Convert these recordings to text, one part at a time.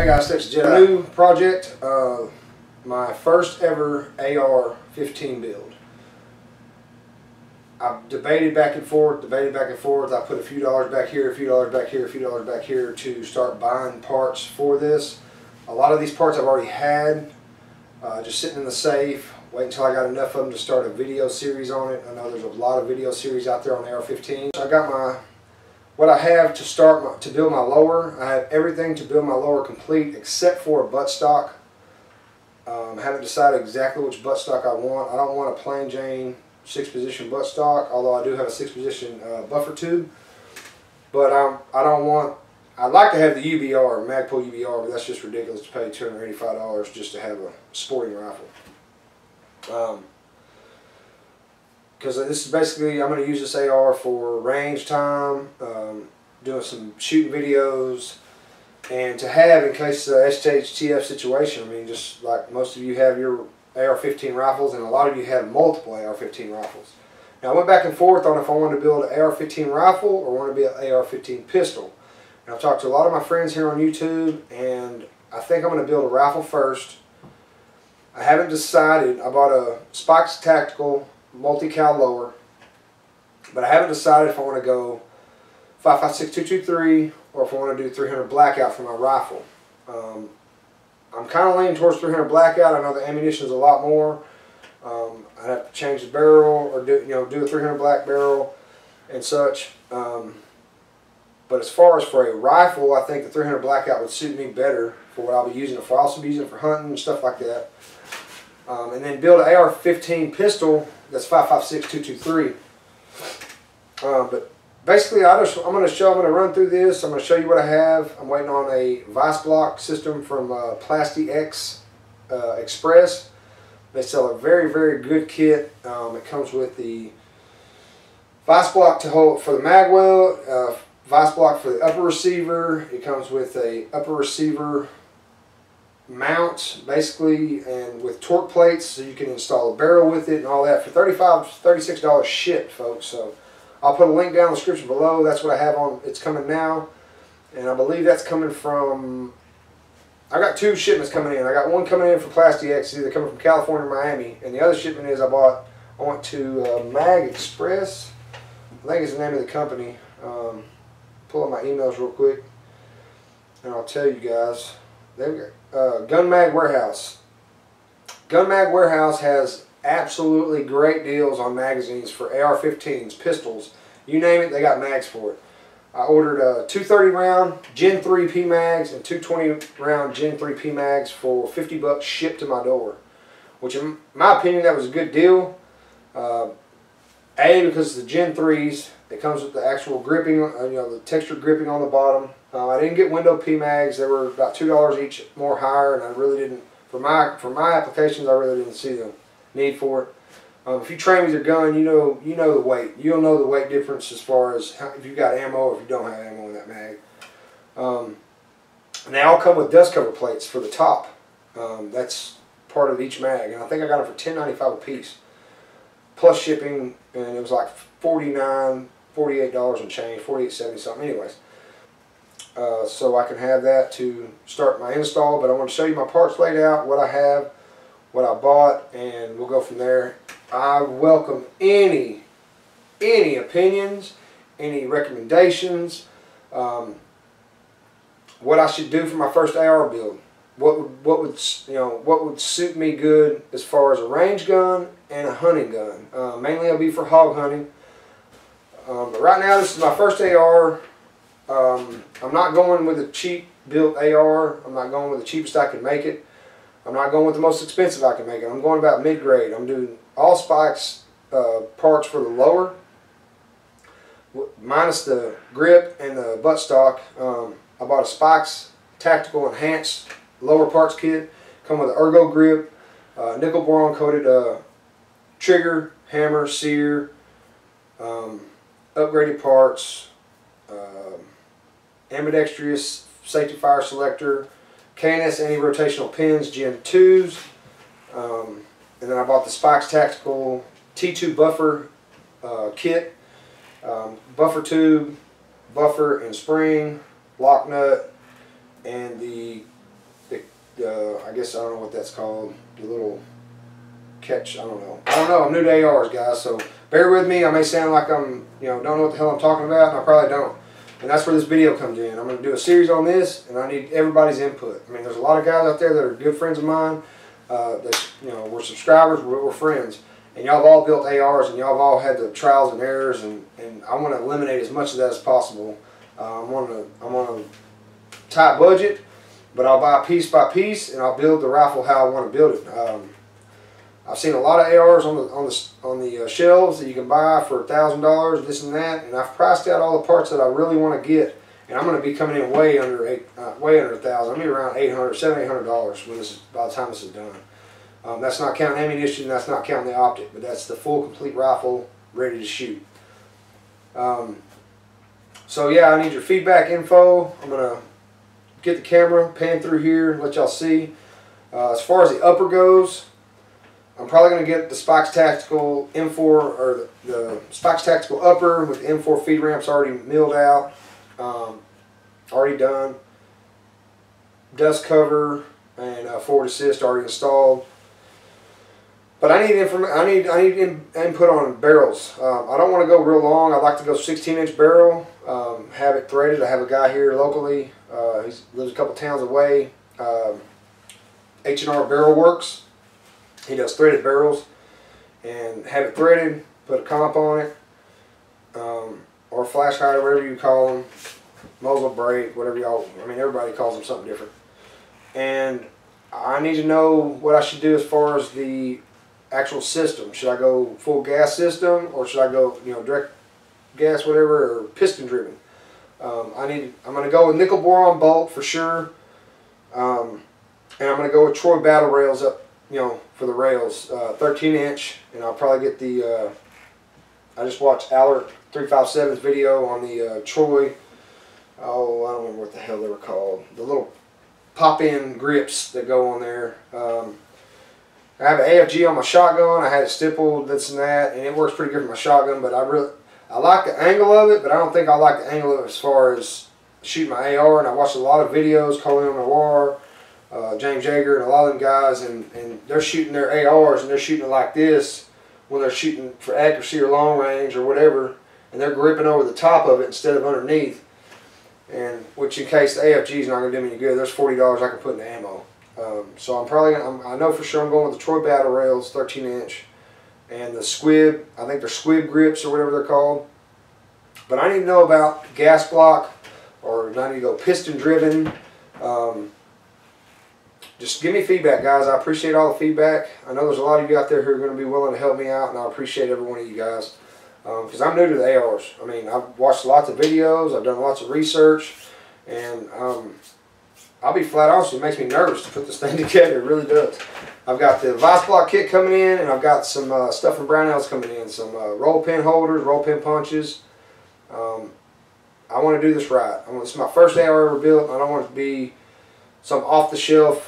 Hey guys, Texas Jedi. New project, my first ever AR15 build. I've debated back and forth. I put a few dollars back here, a few dollars back here, a few dollars back here to start buying parts for this. A lot of these parts I've already had, just sitting in the safe, waiting until I got enough of them to start a video series on it. I know there's a lot of video series out there on AR15. So I got what I have to build my lower. I have everything to build my lower complete except for a buttstock. I haven't decided exactly which buttstock I want. I don't want a plain Jane 6-position buttstock, although I do have a 6-position buffer tube. But I'd like to have the UBR, Magpul UBR, but that's just ridiculous to pay $285 just to have a sporting rifle. Because this is basically, I'm going to use this AR for range time, doing some shooting videos, and to have in case of SHTF situation. I mean, just like most of you have your AR-15 rifles, and a lot of you have multiple AR-15 rifles. Now I went back and forth on if I wanted to build an AR-15 rifle or want to be an AR-15 pistol. And I've talked to a lot of my friends here on YouTube, and I think I'm going to build a rifle first. I haven't decided. I bought a Spikes Tactical multi-cal lower, but I haven't decided if I want to go 5.56 223 or if I want to do 300 blackout for my rifle. I'm kind of leaning towards 300 blackout. I know the ammunition is a lot more. I'd have to change the barrel or do a 300 black barrel and such. But as far as for a rifle, I think the 300 blackout would suit me better for what I'll be using it for. I'll also be using it for hunting and stuff like that. And then build an AR-15 pistol that's 5.56 223. But basically, I'm going to run through this. I'm going to show you what I have. I'm waiting on a vice block system from PlastiX Express. They sell a very, very good kit. It comes with the vice block to hold for the mag well, vice block for the upper receiver. It comes with a upper receiver mount, basically, and with torque plates, so you can install a barrel with it and all that for $36 shipped, folks. So I'll put a link down in the description below. That's what I have on. It's coming now, and I believe that's coming from. I got 2 shipments coming in. I got one coming in from PlastiX, either coming from California or Miami, and the other shipment is I went to Mag Express. I think is the name of the company. Pull up my emails real quick, and I'll tell you guys. They've got Gun Mag Warehouse. Gun Mag Warehouse has absolutely great deals on magazines for AR-15s, pistols, you name it, they got mags for it. I ordered 230 round Gen 3 P mags and 220 round Gen 3 P mags for $50 shipped to my door, which in my opinion that was a good deal. Because the Gen 3s, it comes with the actual gripping, the texture gripping on the bottom. I didn't get window P mags. They were about $2 each more higher, and I really didn't, for my applications, I really didn't see the need for it. If you train with your gun, you know the weight. You'll know the weight difference as far as if you've got ammo or if you don't have ammo in that mag. And they all come with dust cover plates for the top. That's part of each mag, and I think I got them for $10.95 a piece, plus shipping, and it was like $48 and change, $48.70 something. Anyways. So I can have that to start my install, but I want to show you my parts laid out, what I have, what I bought, and we'll go from there. I welcome any opinions, any recommendations, what I should do for my first AR build. What would suit me good as far as a range gun and a hunting gun. Mainly I'll be for hog hunting. But right now this is my first AR. I'm not going with a cheap built AR. I'm not going with the cheapest I can make it. I'm not going with the most expensive I can make it. I'm going about mid-grade. I'm doing all Spikes parts for the lower, minus the grip and the buttstock. I bought a Spikes Tactical Enhanced lower parts kit. Come with an ergo grip, nickel boron coated trigger, hammer, sear, upgraded parts, ambidextrous safety fire selector, K&S anti-rotational pins, Gen 2s, and then I bought the Spikes Tactical T2 buffer kit, buffer tube, buffer and spring, lock nut, and the I guess I don't know what that's called. The little catch. I don't know. I'm new to ARs, guys. So bear with me. I may sound like I'm, don't know what the hell I'm talking about, and I probably don't. And that's where this video comes in. I'm going to do a series on this, and I need everybody's input. I mean, there's a lot of guys out there that are good friends of mine. That we're subscribers, we're friends, and y'all have all built ARs, and y'all have all had the trials and errors, and I want to eliminate as much of that as possible. I'm on a tight budget, but I'll buy piece by piece, and I'll build the rifle how I want to build it. I've seen a lot of ARs on the shelves that you can buy for $1,000, this and that, and I've priced out all the parts that I really want to get, and I'm going to be coming in way under $1,000. I'm going to be around $800, $700, $800 by the time this is done. That's not counting ammunition, that's not counting the optic, but that's the full complete rifle ready to shoot. So yeah, I need your feedback info. I'm going to get the camera, pan through here, let y'all see. As far as the upper goes, I'm probably going to get the Spikes Tactical M4, or the Spikes Tactical upper with the M4 feed ramps already milled out, already done. Dust cover and forward assist already installed. But I need input on barrels. I don't want to go real long. I'd like to go 16-inch barrel. Have it threaded. I have a guy here locally. He lives a couple towns away. H&R Barrel Works. He does threaded barrels, and have it threaded. Put a comp on it, or flash hider, whatever you call them. Muzzle brake, whatever y'all. I mean, everybody calls them something different. And I need to know what I should do as far as the actual system. Should I go full gas system, or should I go, direct gas, whatever, or piston driven? I'm going to go with nickel boron bolt for sure, and I'm going to go with Troy battle rails up, for the rails, 13-inch, and I'll probably get the. I just watched Allert 357's video on the Troy. Oh, I don't remember what the hell they were called. The little pop-in grips that go on there. I have an AFG on my shotgun. I had it stippled, this and that, and it works pretty good for my shotgun. But I like the angle of it, but I don't think I like the angle of it as far as shooting my AR. And I watched a lot of videos, Colin Noir, James Yeager, and a lot of them guys, and they're shooting their ARs and they're shooting it like this when they're shooting for accuracy or long range or whatever, and they're gripping over the top of it instead of underneath. And which, in case the AFG is not going to do me any good, there's $40 I can put in the ammo. So I'm probably I know for sure I'm going with the Troy battle rails, 13-inch, and the squib. I think they're squib grips or whatever they're called. But I need to know about gas block, or I need to go piston driven. Just give me feedback, guys. I appreciate all the feedback. I know there's a lot of you out there who are going to be willing to help me out, and I appreciate every one of you guys. Because I'm new to the ARs. I mean, I've watched lots of videos, I've done lots of research, and I'll be flat honest, it makes me nervous to put this thing together. It really does. I've got the vice block kit coming in, and I've got some stuff from Brownells coming in, some roll pin holders, roll pin punches. I want to do this right. This is my first AR I ever built, and I don't want it to be some off-the-shelf,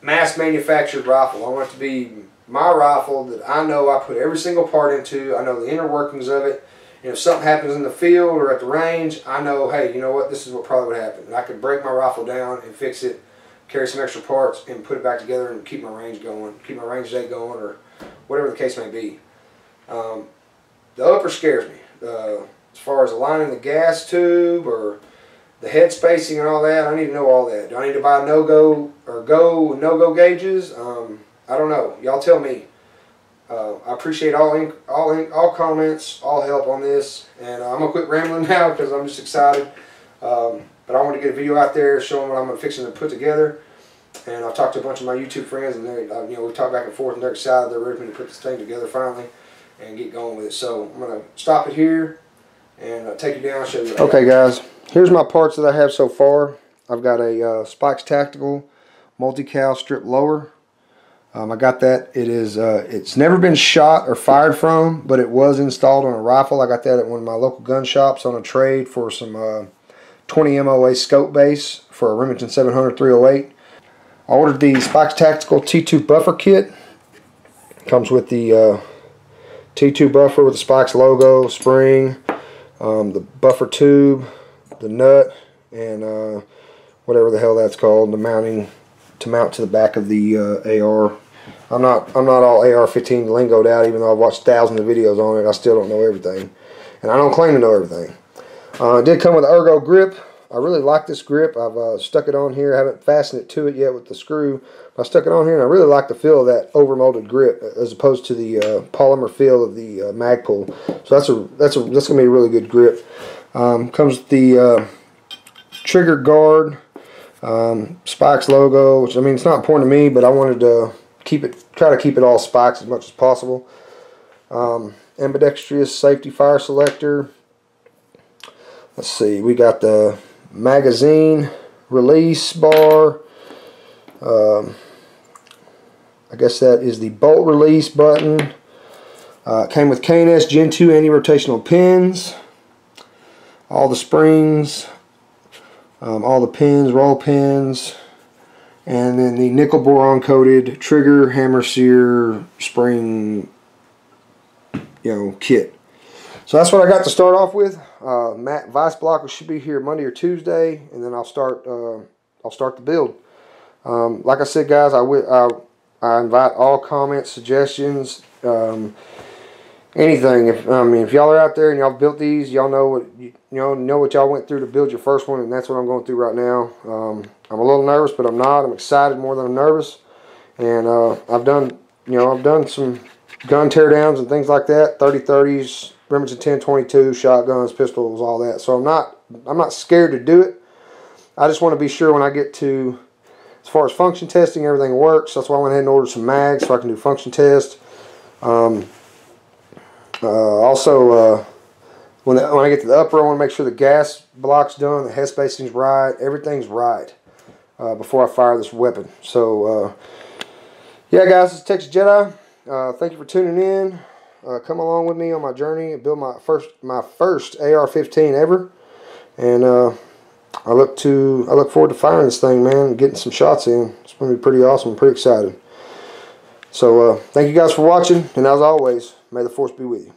mass manufactured rifle. I want it to be my rifle that I know I put every single part into. I know the inner workings of it. And if something happens in the field or at the range, I know, hey, you know what, this is what probably would happen. And I could break my rifle down and fix it, carry some extra parts, and put it back together and keep my range going, keep my range day going, or whatever the case may be. The upper scares me. As far as aligning the gas tube or the head spacing and all that, I need to know all that. Do I need to buy no-go or no-go gauges? I don't know. Y'all tell me. I appreciate all comments, all help on this, and I'm gonna quit rambling now because I'm just excited. But I want to get a video out there showing what I'm fixing to put together. And I've talked to a bunch of my YouTube friends, and they, we talk back and forth, and they're excited. They're ready to put this thing together finally and get going with it. So I'm gonna stop it here and take you down and show you. Okay, guys. Here's my parts that I have so far. I've got a Spikes Tactical multi-cal strip lower. I got that. It's never been shot or fired from, but it was installed on a rifle. I got that at one of my local gun shops on a trade for some 20 MOA scope base for a Remington 700 308. I ordered the Spikes Tactical T2 buffer kit. Comes with the T2 buffer with the Spikes logo, spring, the buffer tube, the nut, and whatever the hell that's called, to mount to the back of the AR. I'm not all AR15 lingoed out, even though I've watched thousands of videos on it. I still don't know everything, and I don't claim to know everything. It did come with an ergo grip. I really like this grip. I've stuck it on here. I haven't fastened it to it yet with the screw. I stuck it on here, and I really like the feel of that overmolded grip as opposed to the polymer feel of the Magpul. So that's gonna be a really good grip. Comes with the trigger guard, Spikes logo, which, I mean, it's not important to me, but I wanted to try to keep it all Spikes as much as possible. Ambidextrous safety fire selector. Let's see, we got the magazine release bar. I guess that is the bolt release button. It came with K&S Gen 2 anti-rotational pins. All the springs, all the pins, roll pins, and then the nickel boron coated trigger hammer sear spring, kit. So that's what I got to start off with. Matte vice blocker should be here Monday or Tuesday, and then I'll start the build. Like I said, guys, I invite all comments, suggestions, anything. If y'all are out there and y'all built these, y'all know what y'all went through to build your first one, and that's what I'm going through right now. I'm a little nervous, but I'm not. I'm excited more than I'm nervous, and I've done some gun teardowns and things like that, 30-30s, Remington 10-22, shotguns, pistols, all that. So I'm not scared to do it. I just want to be sure when I get to, as far as function testing, everything works. That's why I went ahead and ordered some mags so I can do function test. Also, when I get to the upper, I want to make sure the gas block's done, the head spacing's right, everything's right before I fire this weapon. So, yeah, guys, this is Texas Jedi. Thank you for tuning in. Come along with me on my journey and build my first AR-15 ever, and I look forward to firing this thing, man, and getting some shots in. It's going to be pretty awesome. I'm pretty excited. So thank you guys for watching, and as always, may the force be with you.